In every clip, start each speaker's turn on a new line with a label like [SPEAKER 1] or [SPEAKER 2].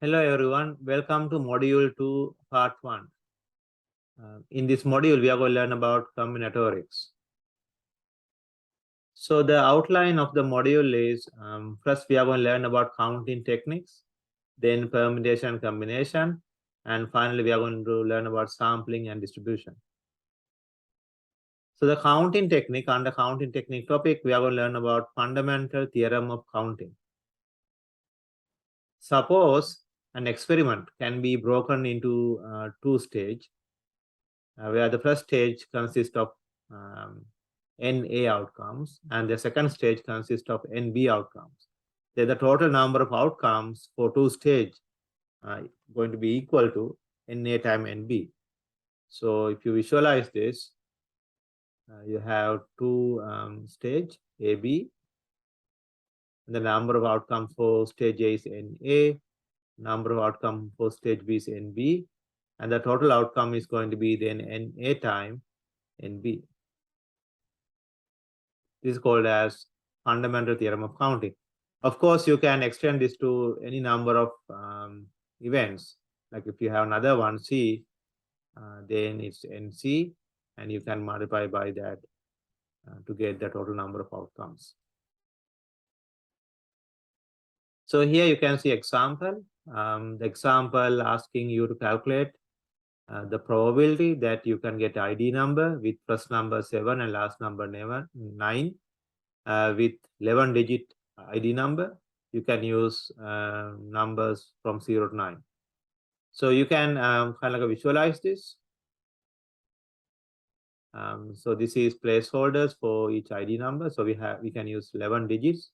[SPEAKER 1] Hello everyone, welcome to module 2 part 1. In this module we are going to learn about combinatorics. So the outline of the module is first we are going to learn about counting techniques, then permutation and combination, and finally we are going to learn about sampling and distribution. So the counting technique, under counting technique topic, we are going to learn about fundamental theorem of counting. Suppose an experiment can be broken into two stages. Where the first stage consists of NA outcomes and the second stage consists of NB outcomes. Then the total number of outcomes for two stages going to be equal to NA times NB. So if you visualize this, you have two stage AB. The number of outcomes for stage A is NA, number of outcomes for stage B is NB, and the total outcome is going to be then NA times NB. This is called as fundamental theorem of counting. Of course, you can extend this to any number of events. Like if you have another one, C, then it's NC, and you can multiply by that to get the total number of outcomes. So here you can see example. The example asking you to calculate the probability that you can get ID number with first number 7 and last number 9 with 11-digit ID number. You can use numbers from 0 to 9. So you can kind of like visualize this. So this is placeholders for each ID number. So we can use 11 digits.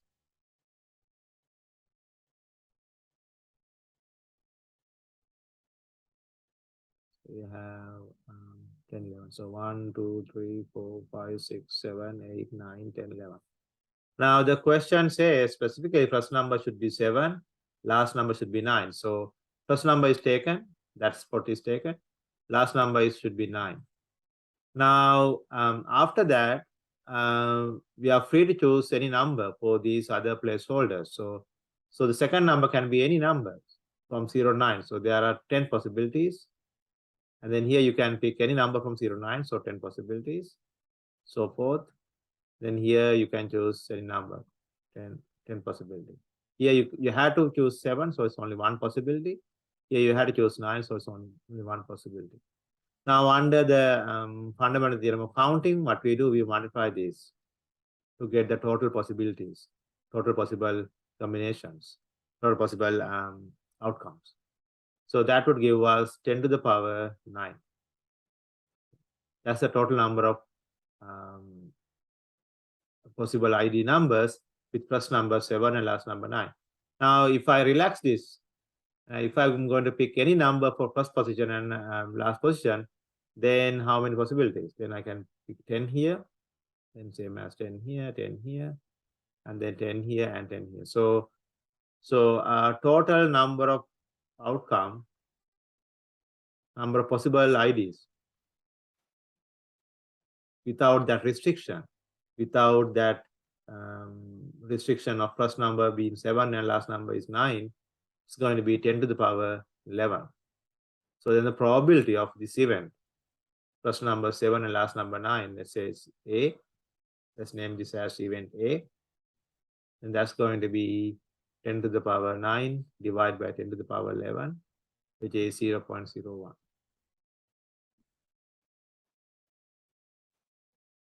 [SPEAKER 1] We have 10, 11. So 1, 2, 3, 4, 5, 6, 7, 8, 9, 10, 11. Now the question says specifically first number should be 7, last number should be 9. So first number is taken, that spot is taken. Last number should be 9. Now after that, we are free to choose any number for these other placeholders. So the second number can be any number from 0 to 9. So there are 10 possibilities. And then here you can pick any number from 0 to 9, so 10 possibilities, so forth. Then here you can choose any number, 10 possibility. Here you had to choose 7, so it's only one possibility. Here you had to choose 9, so it's only one possibility. Now under the fundamental theorem of counting, what we do, we multiply this to get the total possibilities, total possible combinations, total possible outcomes. So that would give us 10 to the power 9. That's the total number of possible ID numbers with first number 7 and last number 9. Now, if I relax this, if I'm going to pick any number for first position and last position, then how many possibilities? Then I can pick 10 here, then same as 10 here, 10 here, and then 10 here and 10 here. So total number of outcome, number of possible IDs without that restriction, without that restriction of first number being 7 and last number is 9, it's going to be 10 to the power 11. So then the probability of this event, first number 7 and last number 9, let's say it's A. Let's name this as event A. And that's going to be 10 to the power 9 divided by 10 to the power 11, which is 0.01.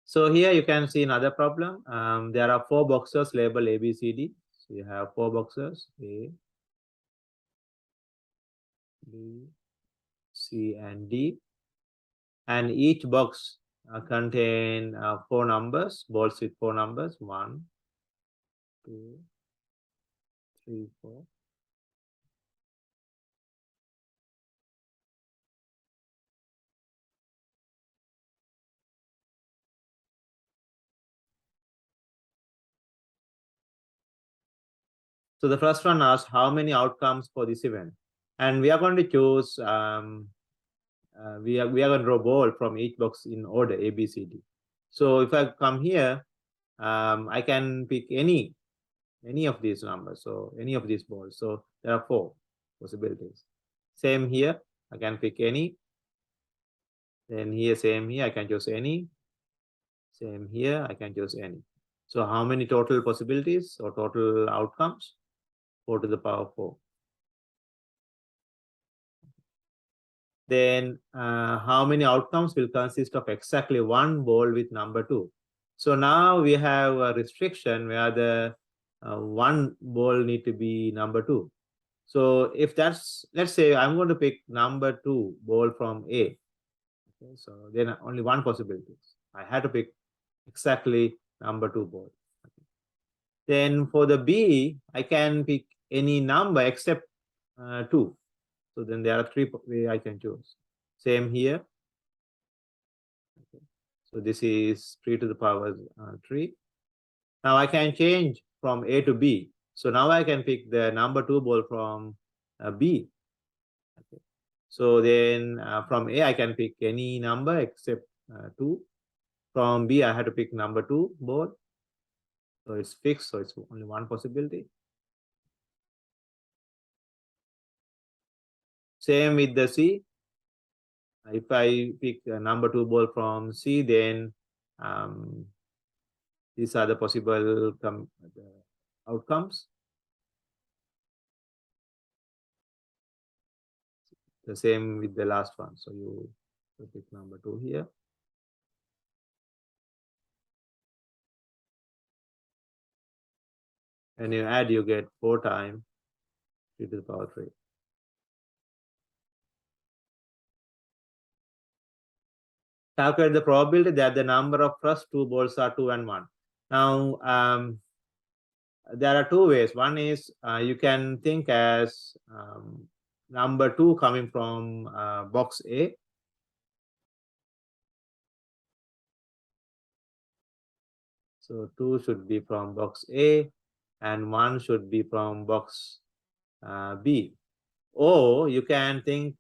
[SPEAKER 1] So here you can see another problem. There are 4 boxes labeled A, B, C, D. So you have 4 boxes, A, B, C, and D. And each box contain 4 numbers, balls with 4 numbers, 1, 2, 3, 4. So the first one asks how many outcomes for this event. And we are going to choose, we are going to draw ball from each box in order, A, B, C, D. So if I come here, I can pick any of these numbers, so any of these balls. So there are 4. possibilities. Same here, I can pick any. Then here, same here, I can choose any. Same here, I can choose any. So how many total possibilities or total outcomes? 4 to the power 4. Then how many outcomes will consist of exactly one ball with number 2? So now we have a restriction where the one ball need to be number 2. So if that's, let's say I'm going to pick number 2 ball from A. Okay, so then only one possibility. I had to pick exactly number 2 ball. Okay. Then for the B, I can pick any number except 2. So then there are 3 ways I can choose. Same here. Okay. So this is 3 to the power 3. Now I can change from A to B. So now I can pick the number 2 ball from B. Okay. So then from A, I can pick any number except 2. From B, I had to pick number 2 ball. So it's fixed, so it's only one possibility. Same with the C. If I pick number 2 ball from C, then these are the possible outcomes. The same with the last one. So you pick number 2 here. And you add, you get 4 times 3 to the power 3. Calculate the probability that the number of first 2 balls are 2 and 1. Now, there are 2 ways. One is you can think as number 2 coming from box A. So 2 should be from box A and 1 should be from box B. Or you can think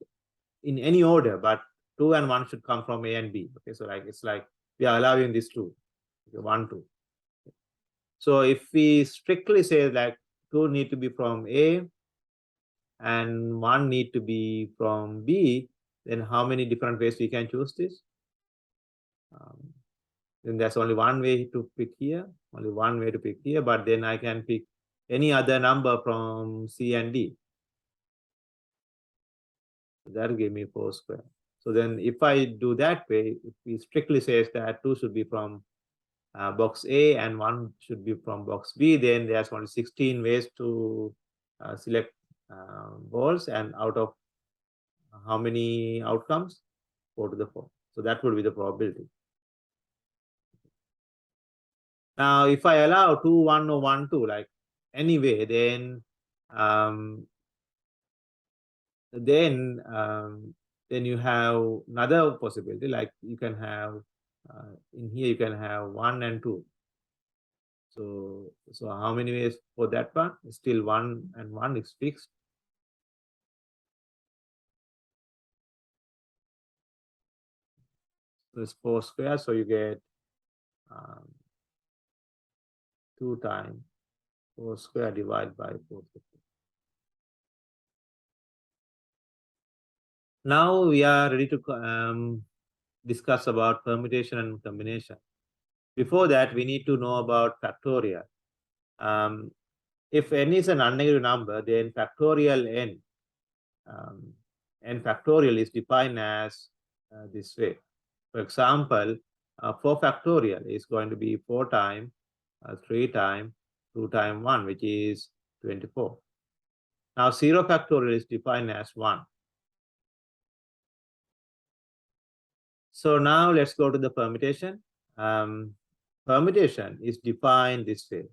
[SPEAKER 1] in any order, but 2 and 1 should come from A and B. Okay, so like it's like we are allowing these 2. Okay, 1, 2. So if we strictly say like 2 need to be from A and 1 need to be from B, then how many different ways we can choose this? Then there's only one way to pick here, only one way to pick here, but then I can pick any other number from C and D. That will give me 4 square. So then if I do that way, if we strictly says that 2 should be from box A and 1 should be from box B, then there's only 16 ways to select balls, and out of how many outcomes? 4 to the 4. So that would be the probability. Now, if I allow 2, 1 or 1, 2, like anyway, then you have another possibility, like you can have in here you can have 1 and 2. So how many ways for that one? Still 1 and 1 is fixed. So it's 4 square, so you get 2 times 4 square divided by 4. Now we are ready to discuss about permutation and combination. Before that, we need to know about factorial. If n is an unnegative number, then factorial n factorial is defined as this way. For example, 4 factorial is going to be 4 times 3 times 2 times 1, which is 24. Now 0 factorial is defined as 1. So now let's go to the permutation. Permutation is defined this way.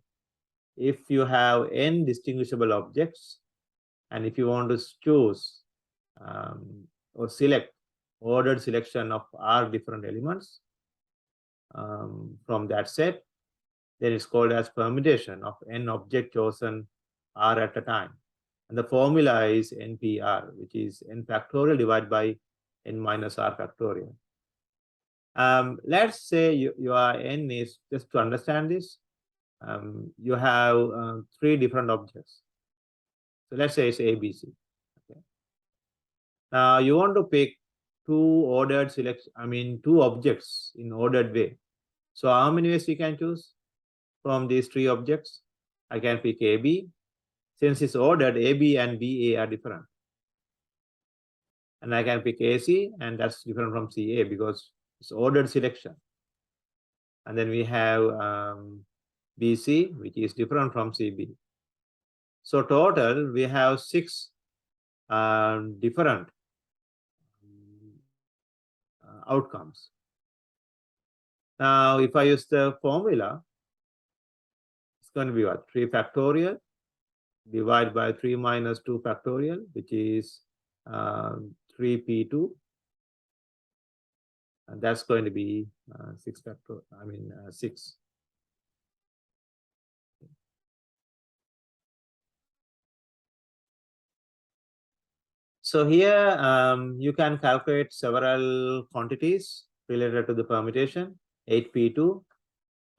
[SPEAKER 1] If you have n distinguishable objects, and if you want to choose or select ordered selection of r different elements from that set, then it's called as permutation of n object chosen r at a time. And the formula is npr, which is n factorial divided by n minus r factorial. Let's say your n is, just to understand this, you have 3 different objects. So let's say it's ABC. Now you want to pick two ordered selection, two objects in ordered way. So how many ways we can choose from these three objects? I can pick AB. Since it's ordered, AB and BA are different. And I can pick AC, and that's different from CA because it's ordered selection. And then we have BC, which is different from CB. So total, we have 6 different outcomes. Now, if I use the formula, it's going to be what? 3 factorial divided by 3 minus 2 factorial, which is 3p2. And that's going to be 6 factorial, 6. So here you can calculate several quantities related to the permutation: 8p2,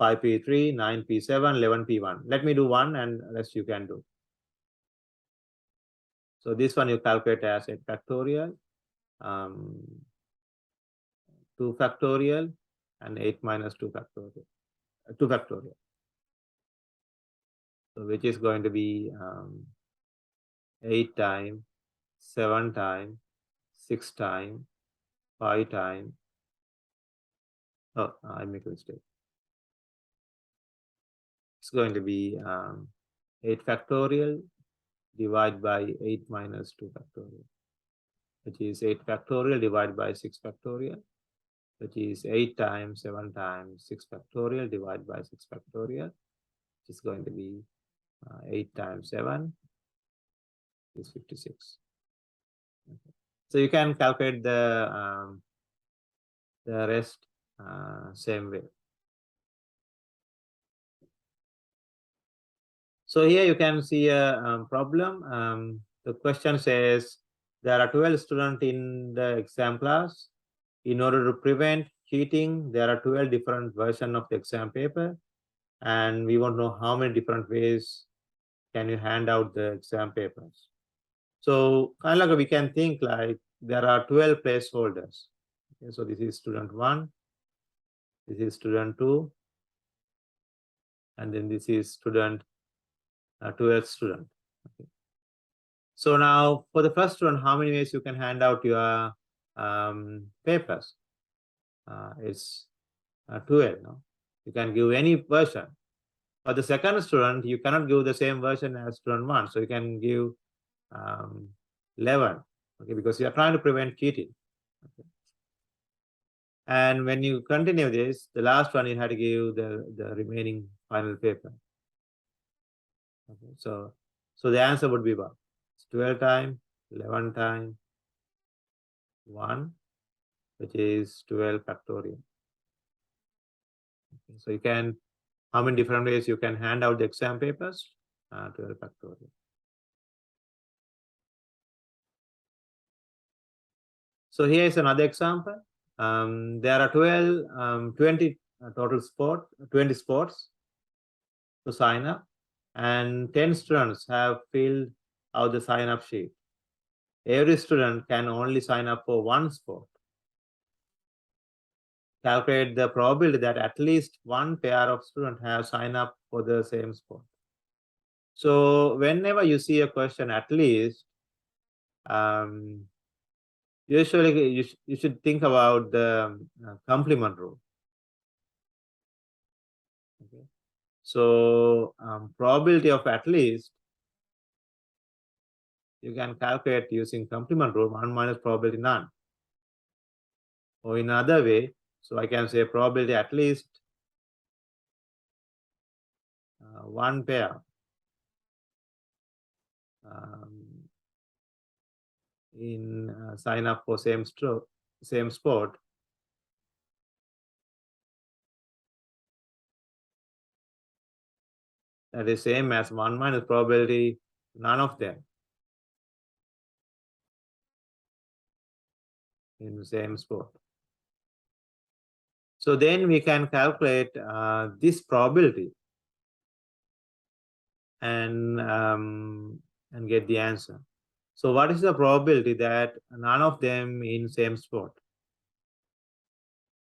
[SPEAKER 1] 5p3, 9p7, 11p1. Let me do one and rest you can do. So this one you calculate as 8 factorial, 2 factorial, and 8 minus 2 factorial. 2 factorial. So which is going to be 8 times, 7 times, 6 times, 5 times. Oh, I make a mistake. It's going to be 8 factorial divided by 8 minus 2 factorial, which is 8 factorial divided by 6 factorial, which is 8 times 7 times 6 factorial divided by 6 factorial, which is going to be 8 times 7 is 56. Okay. So you can calculate the rest same way. So here you can see a problem. The question says there are 12 students in the exam class. In order to prevent cheating, there are 12 different versions of the exam paper. And we want to know how many different ways can you hand out the exam papers. So kind of like we can think like there are 12 placeholders. Okay, so this is student 1, this is student 2, and then this is student 12th student. Okay. So now for the first student, how many ways you can hand out your papers? It's 12. No? You can give any version. For the second student, you cannot give the same version as student 1. So you can give 11, okay, because you are trying to prevent cheating. Okay. And when you continue this, the last one you had to give the remaining final paper. Okay, so the answer would be what? 12 times, 11 times 1, which is 12 factorial. Okay, so you can, how many different ways you can hand out the exam papers? 12 factorial. So here is another example. There are 20 total 20 sports to sign up, and 10 students have filled out the sign up sheet. Every student can only sign up for one sport. Calculate the probability that at least one pair of students have signed up for the same sport. So whenever you see a question, at least, usually you should think about the complement rule. Okay. So probability of at least, you can calculate using complement rule, 1 minus probability none. Or in another way, so I can say probability at least one pair in sign up for same sport. That is same as 1 minus probability none of them in the same sport. So then we can calculate this probability and get the answer. So what is the probability that none of them in same spot?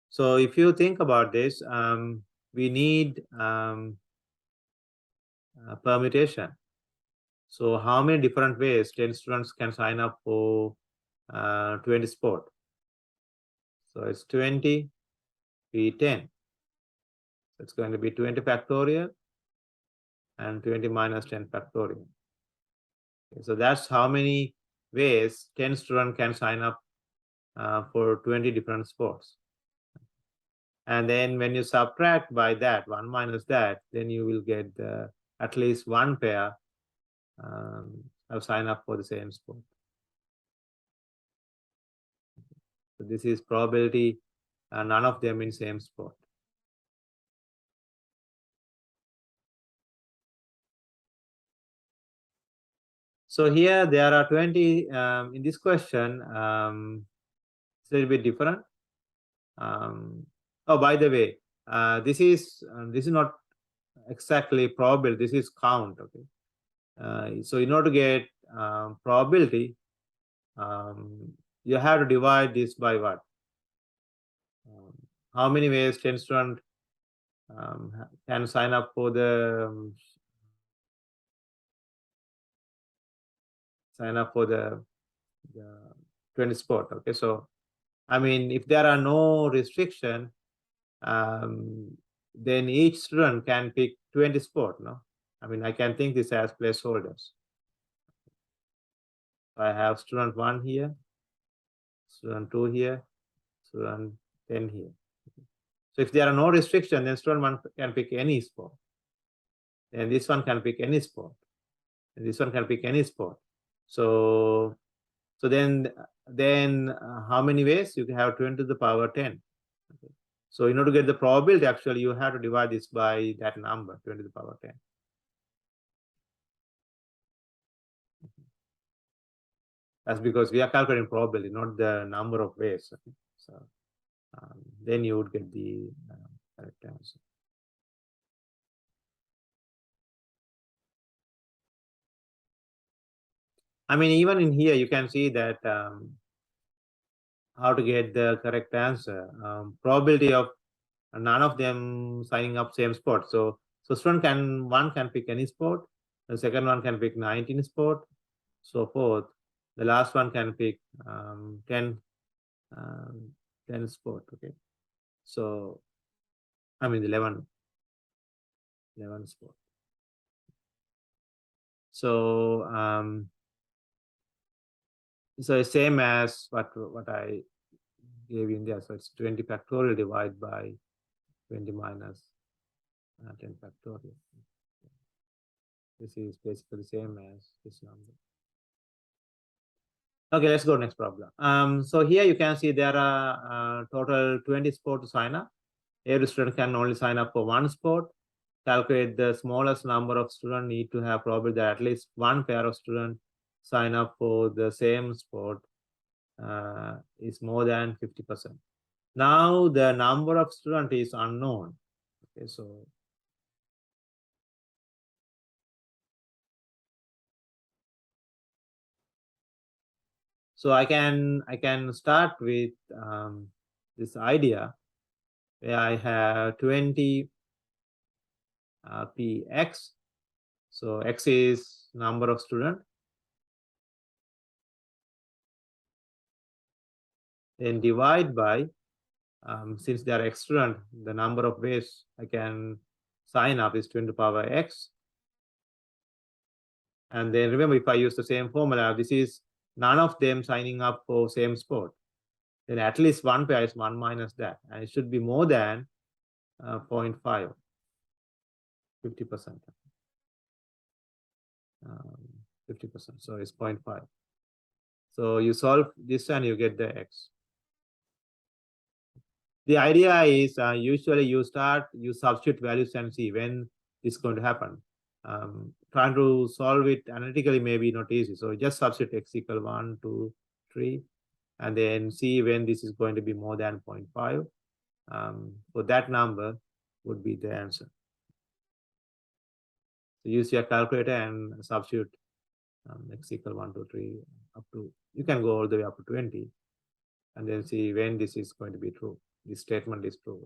[SPEAKER 1] So if you think about this, we need permutation. So how many different ways 10 students can sign up for 20 sport? So it's 20 P 10. It's going to be 20 factorial and 20 minus 10 factorial. Okay, so that's how many ways 10 students can sign up for 20 different sports. And then when you subtract by that, 1 minus that, then you will get at least one pair have signed up for the same sport. So this is probability none of them in same sport. So here there are 20 in this question. It's a little bit different. Oh, by the way, this is not exactly probability. This is count. Okay. So in order to get probability, you have to divide this by what? How many ways 10 students can sign up for the 20 sport. Okay, so I mean, if there are no restriction, then each student can pick 20 sport. No, I mean, I can think this as placeholders. I have student 1 here, student 2 here, student 10 here. So if there are no restriction, then student 1 can pick any sport. And this one can pick any sport. And this one can pick any sport. So then how many ways? You can have 20 to the power 10. Okay. So in order to get the probability, actually, you have to divide this by that number, 20 to the power 10. That's because we are calculating probability, not the number of ways. Okay. So then you would get the correct answer. I mean, even in here, you can see that how to get the correct answer. Probability of none of them signing up same sport. So student one can pick any sport. The second one can pick 19 sport, so forth. The last one can pick 10 sport. Okay. So I mean 11 sport. So so same as what I gave you in there. So it's 20 factorial divided by 20 minus 10 factorial. This is basically the same as this number. Okay, let's go next problem. So here you can see there are total 20 sports to sign up. Every student can only sign up for one sport. Calculate the smallest number of students need to have probability that at least one pair of students sign up for the same sport is more than 50%. Now the number of students is unknown. Okay, so I can start with this idea where I have 20 px. So x is number of students. Then divide by since they are x student, the number of ways I can sign up is 20 to the power x. And then remember, if I use the same formula, this is none of them signing up for same sport. Then at least one pair is 1 minus that. And it should be more than 0.5, 50%. 50%. So it's 0.5. So you solve this and you get the x. The idea is usually you substitute values and see when it's going to happen. Trying to solve it analytically may be not easy. So just substitute x equal 1, 2, 3, and then see when this is going to be more than 0.5. So that number would be the answer. So use your calculator and substitute X equal 1, 2, 3, up to, you can go all the way up to 20, and then see when this is going to be true. This statement is true.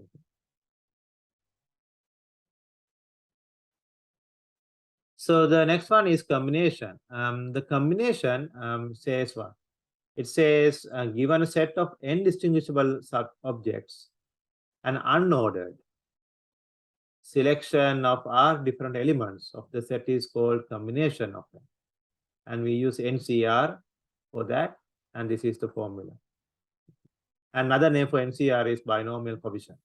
[SPEAKER 1] So the next one is combination. The combination says what? It says given a set of n distinguishable sub-objects, an unordered selection of r different elements of the set is called combination of them. And we use NCR for that, and this is the formula. Another name for NCR is binomial coefficient.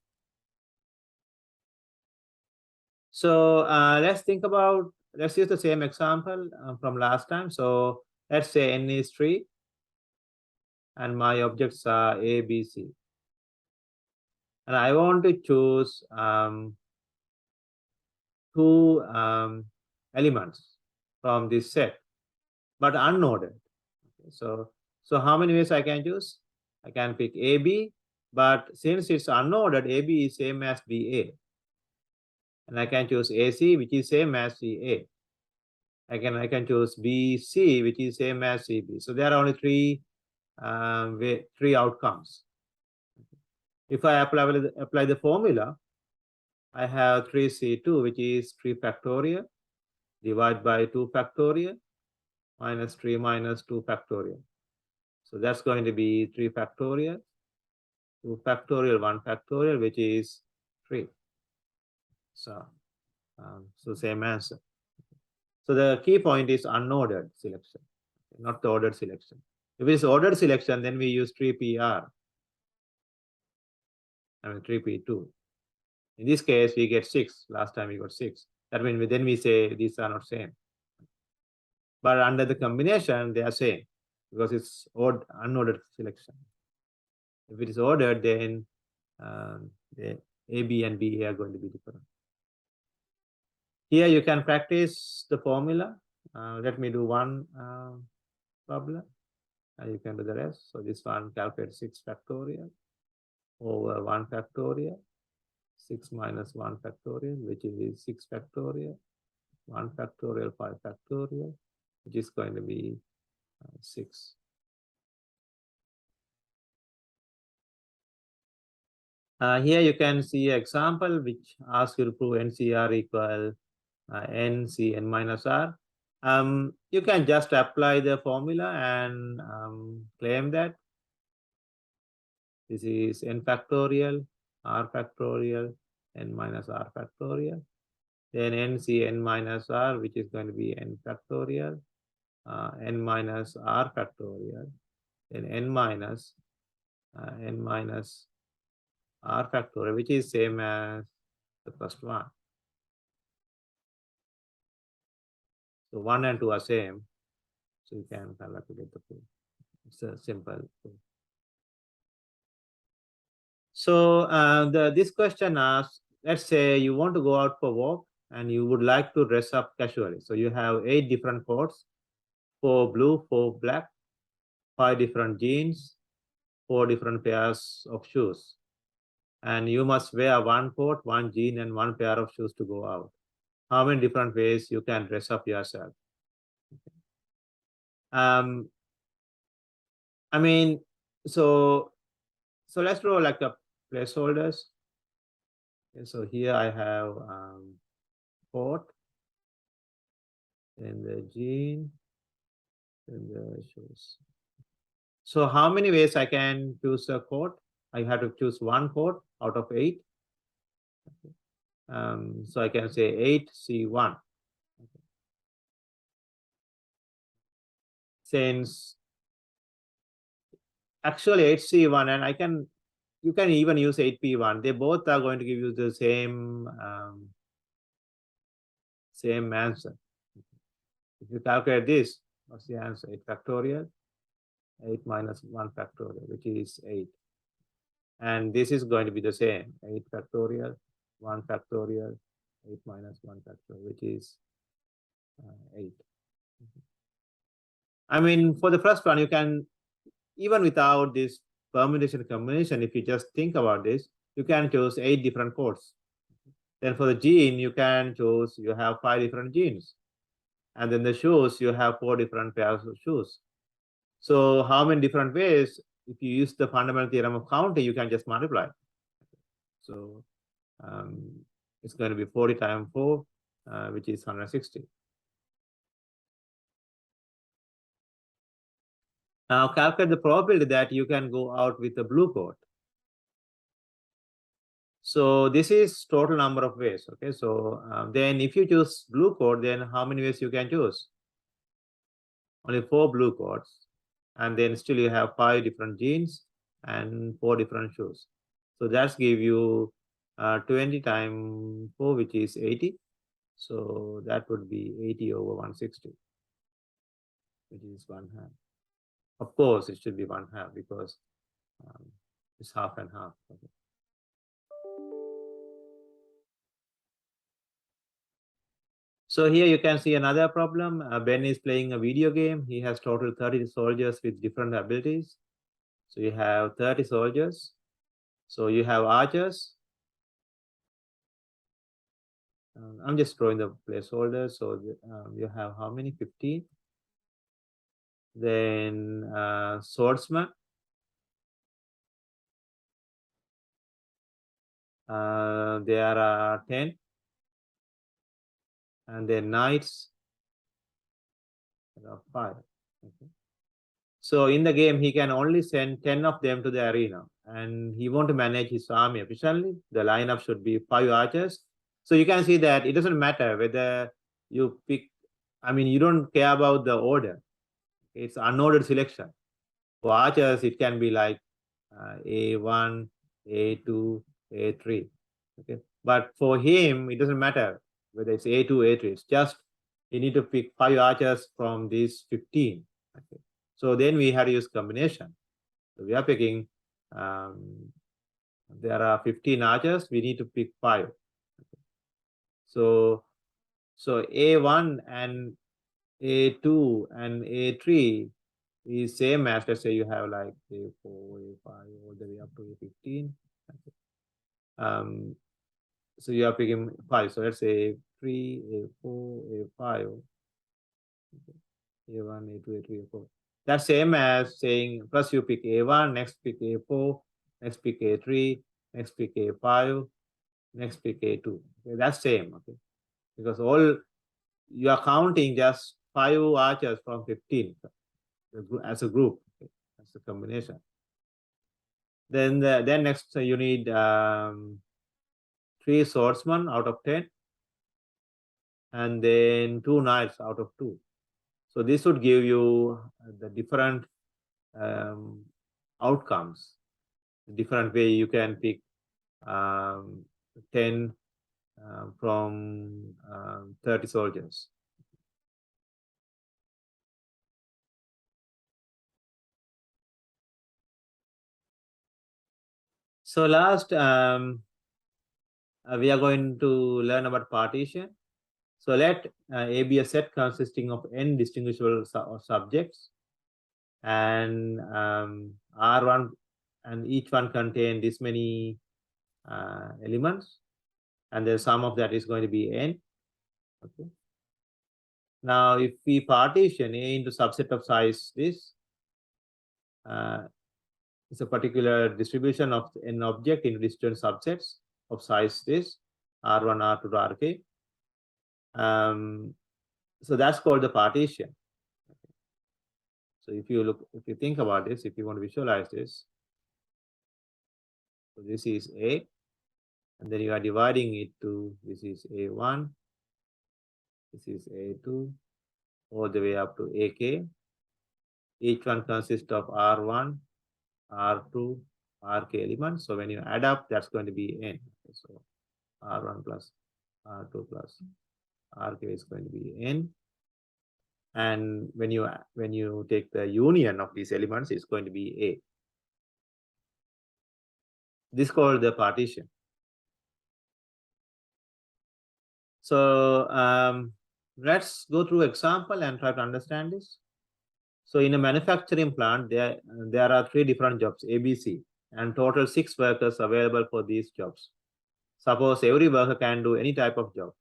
[SPEAKER 1] So let's use the same example from last time. So let's say n is 3, and my objects are A, B, C. And I want to choose two elements from this set, but unordered. Okay, so how many ways I can choose? I can pick AB, but since it's unordered, AB is same as BA. And I can choose AC, which is same as CA. I can choose BC, which is same as CB. So there are only three outcomes. If I apply the formula, I have 3C2, which is 3 factorial, divided by 2 factorial, minus 3 minus 2 factorial. So that's going to be 3 factorial, 2 factorial, 1 factorial, which is 3. So same answer. So the key point is unordered selection, not the ordered selection. If it's ordered selection, then we use 3PR. 3P2. In this case, we get 6. Last time we got 6. That means then we say these are not same. But under the combination, they are same because it's unordered selection. If it is ordered, then the AB and BA are going to be different. Here you can practice the formula. Let me do one problem. You can do the rest. So this one, calculate 6 factorial over 1 factorial. 6 minus 1 factorial, which is 6 factorial. 1 factorial, 5 factorial, which is going to be 6. Here you can see an example which asks you to prove NCR equal NC n minus R. You can just apply the formula and claim that this is n factorial, R factorial, n minus R factorial. Then NC n minus R, which is going to be n factorial, n minus R factorial, then n minus R factorial, which is same as the first one. So 1 and 2 are same. So you can calculate the proof. It's a simple proof. So this question asks, let's say you want to go out for a walk and you would like to dress up casually. So you have 8 different coats, 4 blue, 4 black, 5 different jeans, 4 different pairs of shoes. And you must wear 1 coat, 1 jean, and 1 pair of shoes to go out. How many different ways you can dress up yourself? I mean, so let's draw like a placeholders. Okay, so here I have coat, and the jean, and the shoes. So how many ways I can choose a coat? I have to choose 1 coat out of 8. Okay. So I can say 8C1. Okay. Since actually 8C1, and you can even use 8P1. They both are going to give you the same answer. If you calculate this, what's the answer? 8 factorial, 8 minus 1 factorial, which is 8. And this is going to be the same, 8 factorial, 1 factorial, 8 minus 1 factorial, which is 8. I mean, for the first one, you can, even without this permutation combination, if you just think about this, you can choose 8 different codes. Then for the gene, you can choose, you have 5 different genes. And then the shoes, you have 4 different pairs of shoes. So how many different ways? If you use the fundamental theorem of counting, you can just multiply. So it's going to be 40 times 4, which is 160. Now calculate the probability that you can go out with a blue coat. So this is total number of ways. Okay, so then if you choose blue coat, then how many ways you can choose? Only 4 blue coats, and then still you have 5 different jeans and 4 different shoes. So that's give you 20 times 4, which is 80. So that would be 80 over 160, which is 1/2. Of course, it should be 1/2 because it's half and half. Okay. So here you can see another problem. Ben is playing a video game. He has total 30 soldiers with different abilities. So you have 30 soldiers. So you have archers. I'm just drawing the placeholder. So you have how many? 15. Then swordsman. There are 10. And then knights. There are 5. Okay. So in the game, he can only send 10 of them to the arena. And he wants to manage his army efficiently. The lineup should be 5 archers. So you can see that it doesn't matter whether you pick, I mean, you don't care about the order. It's unordered selection. For archers, it can be like A1, A2, A3. Okay. But for him, it doesn't matter whether it's A2, A3. It's just you need to pick 5 archers from these 15. Okay. So then we had to use combination. So we are picking, there are 15 archers, we need to pick 5. Okay. So A1 and A2 and A3 is same as, let's say you have like A4, A5, all the way up to A15. Okay. So you are picking 5. So let's say A3, A4, A5. Okay. A1, A2, A3, A4. That's same as saying first you pick A1, next pick A4, next pick A3, next pick A5, next pick A2. Okay, that's same, okay? Because all you are counting just 5 archers from 15 as a group, okay? As a combination. Then next you need 3 swordsmen out of 10, and then 2 knights out of 2. So this would give you the different outcomes, different way you can pick 10 from 30 soldiers. So last, we are going to learn about partition. So let A be a set consisting of n distinguishable subjects, and R1, and each one contain this many elements, and the sum of that is going to be n. Okay. Now, if we partition A into subset of size this, it's a particular distribution of an object into distant subsets of size this, R1, R2 to Rk. So that's called the partition. Okay. So if you think about this, if you want to visualize this, so this is A, and then you are dividing it to, this is A1, this is A2, all the way up to AK. Each one consists of R1, R2, Rk elements. So when you add up, that's going to be n. Okay, so R1 plus R2 plus Rk is going to be n. And when you take the union of these elements, it's going to be A. This is called the partition. So let's go through example and try to understand this. So in a manufacturing plant, there are 3 different jobs, A, B, C, and total 6 workers available for these jobs. Suppose every worker can do any type of job.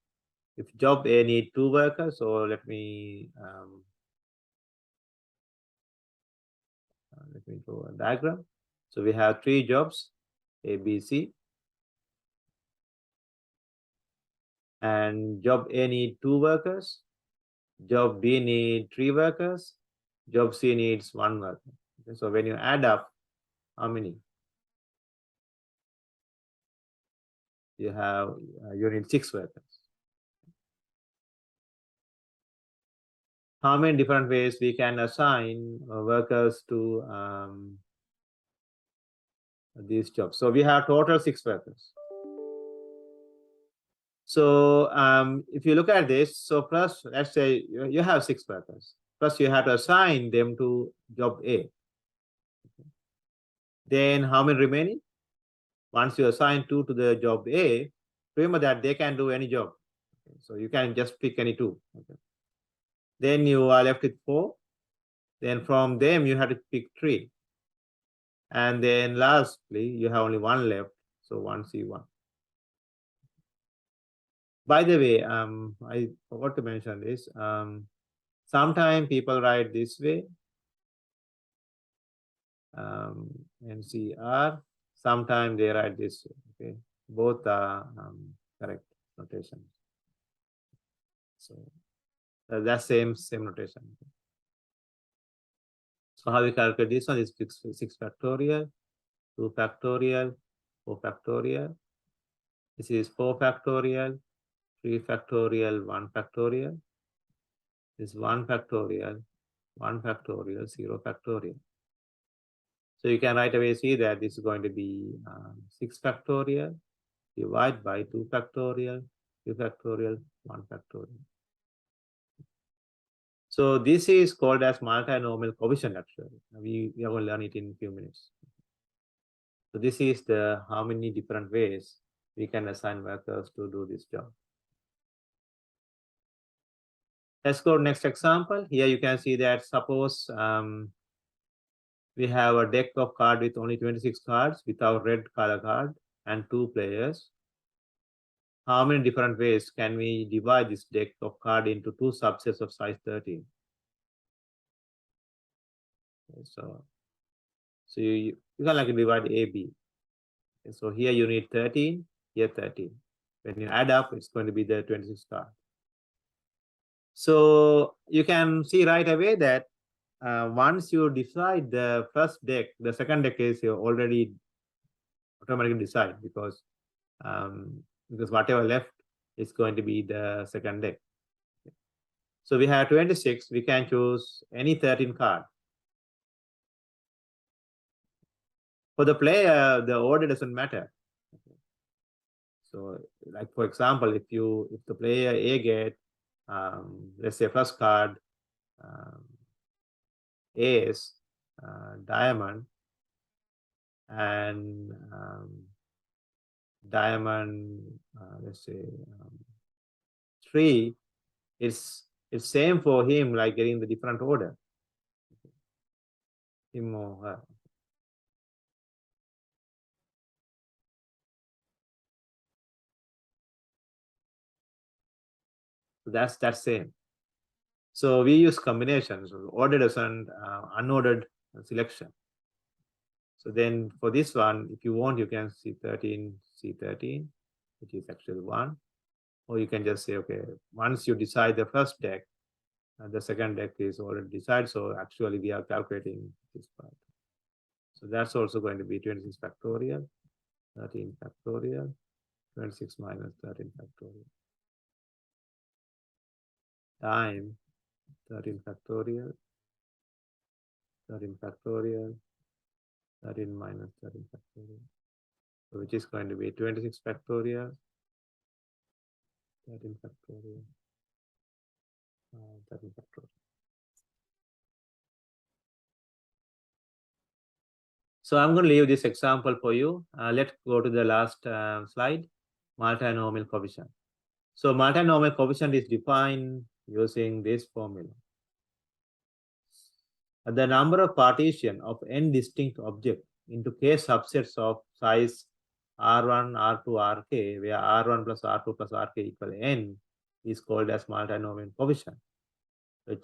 [SPEAKER 1] if job A need 2 workers, so let me draw a diagram. So we have 3 jobs, A, B, C. And job A need 2 workers, job B need 3 workers, job C needs 1 worker. Okay, so when you add up, how many? You have, you need 6 workers. How many different ways we can assign workers to these jobs? So we have total 6 workers. So if you look at this, so first, let's say you have 6 workers. First, you have to assign them to job A. Then how many remaining? Once you assign 2 to the job A, remember that they can do any job. Okay, so you can just pick any 2. Okay. Then you are left with 4. Then from them, you have to pick 3. And then lastly, you have only 1 left. So 1C1. By the way, I forgot to mention this. Sometimes people write this way, NCR. Sometimes they write this way. Okay, both are correct notation. So that's same notation. So how we calculate this one is 6 factorial, 2 factorial, 4 factorial. This is 4 factorial, 3 factorial, 1 factorial. This is 1 factorial, 1 factorial, 0 factorial. So you can right away see that this is going to be 6 factorial divided by 2 factorial, 2 factorial, 1 factorial. So this is called as multinomial coefficient actually. We are going to learn it in a few minutes. So this is the how many different ways we can assign workers to do this job. Let's go to next example. Here you can see that suppose we have a deck of cards with only 26 cards without red color card and 2 players. How many different ways can we divide this deck of cards into 2 subsets of size 13? Okay, so you can like divide A, B. Okay, so here you need 13, here 13. When you add up, it's going to be the 26 card. So you can see right away that once you decide the first deck, the second deck is you already automatically decide because whatever left is going to be the second deck. So we have 26. We can choose any 13 card. For the player, the order doesn't matter. So, like for example, if the player A get let's say first card ace, diamond, and diamond, let's say 3, it's same for him, like getting the different order. Him or her. So that's same. So we use combinations. So order doesn't unordered selection. So then for this one, if you want, you can see 13, C13, which is actually 1. Or you can just say, okay, once you decide the first deck, the second deck is already decided. So actually we are calculating this part. So that's also going to be 26 factorial, 13 factorial, 26 minus 13 factorial. Time 13 factorial, 13 factorial, 13 minus 13 factorial. So which is going to be 26 factorial, 13 factorial, 13 factorial. So I'm going to leave this example for you. Let's go to the last slide, multinomial coefficient. So multinomial coefficient is defined using this formula. The number of partition of n distinct objects into k subsets of size R1, R2, Rk, where R1 plus R2 plus Rk equal n, is called as multinomial coefficient, which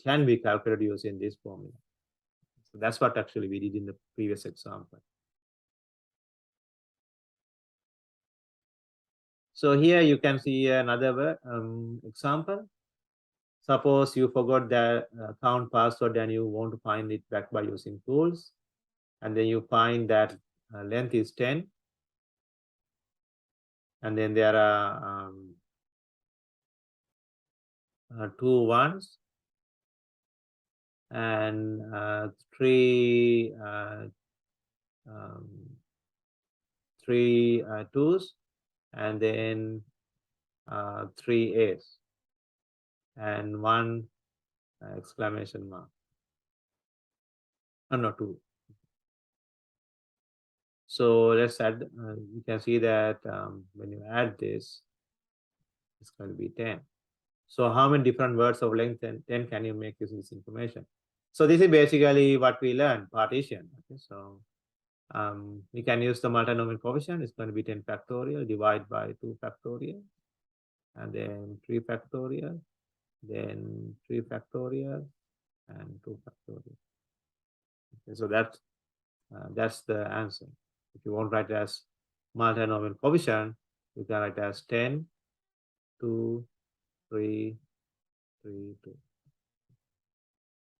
[SPEAKER 1] can be calculated using this formula. So that's what actually we did in the previous example. So here you can see another example. Suppose you forgot the account password and you want to find it back by using tools. And then you find that length is 10. And then there are 2 ones and 3 twos, and then 3 A's and 1 exclamation mark. Oh, no, 2. So let's add, you can see that when you add this, it's going to be 10. So how many different words of length 10 can you make using this information? So this is basically what we learned, partition. Okay, so we can use the multinomial coefficient. It's going to be 10 factorial, divide by 2 factorial, and then 3 factorial, then 3 factorial, and 2 factorial. Okay, so that's the answer. If you want to write it as multinomial coefficient, you can write it as 10, 2, 3, 3, 2.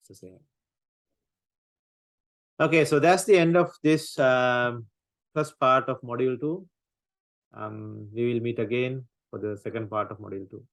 [SPEAKER 1] It's the same. Okay, so that's the end of this first part of module 2. We will meet again for the second part of module 2.